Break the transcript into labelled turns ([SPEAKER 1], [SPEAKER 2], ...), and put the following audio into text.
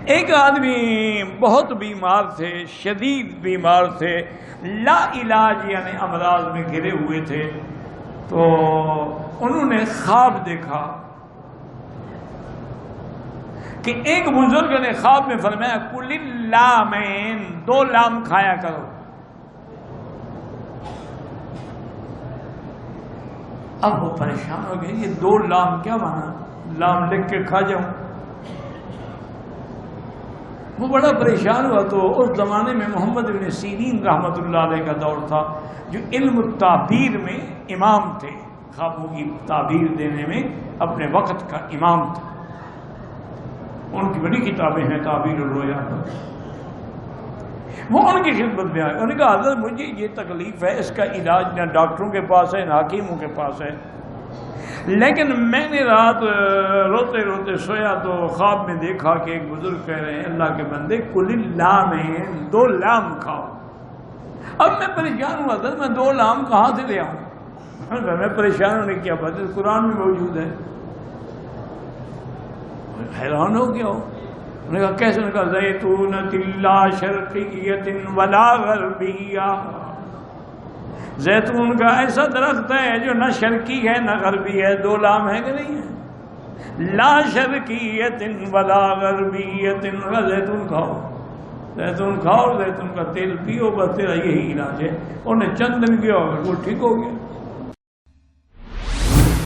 [SPEAKER 1] ایک آدمی بہت بیمار تھے، شدید بیمار تھے، لا علاج یعنی امراض میں گھرے ہوئے تھے. تو انہوں نے خواب دیکھا کہ ایک بزرگ نے خواب میں فرمایا کل اللامین، 2 لام کھایا کرو. اب وہ پریشان ہو گئے، یہ 2 لام کیا مانا؟ لام لکھ کے کھا جاؤں؟ وہ بڑا پریشان ہوا. تو اس زمانے میں محمد بن سیرین رحمۃ اللہ علیہ کا دور تھا، جو علم التعبیر میں امام تھے، خوابوں کی تعبیر دینے میں اپنے وقت کا امام تھا. ان کی بڑی کتابیں ہیں تعبیر الرؤیا. وہ ان کی خدمت میں آئے. انہوں نے کہا حضرت مجھے یہ تکلیف ہے، اس کا علاج نہ ڈاکٹروں کے پاس ہے نہ حکیموں کے پاس ہے، لیکن میں نے رات روتے روتے سویا تو خواب میں دیکھا کہ ایک بزرگ کہہ رہے ہیں اللہ کے بندے کل اللامین، 2 لام کھاؤ. اب میں پریشان ہوا تھا، میں 2 لام کہاں سے لے آؤں؟ میں پریشان ہونے کی بات قرآن میں موجود ہے. حیران ہو گیا. انہوں نے کہا کیسے؟ انہوں نے کہا زیتونۃ لا شرقیۃ ولا غربیہ، زیتون کا ایسا درخت ہے جو نہ شرقی ہے نہ غربی ہے. 2 لام ہے کہ نہیں ہے؟ لا شرقیۃ ولا غربیۃ. زیتون کھاؤ، زیتون کھاؤ، زیتون کا تیل پیو، بس تیرا یہی علاج ہے. انہیں چند دن کیا وہ ٹھیک ہو گیا.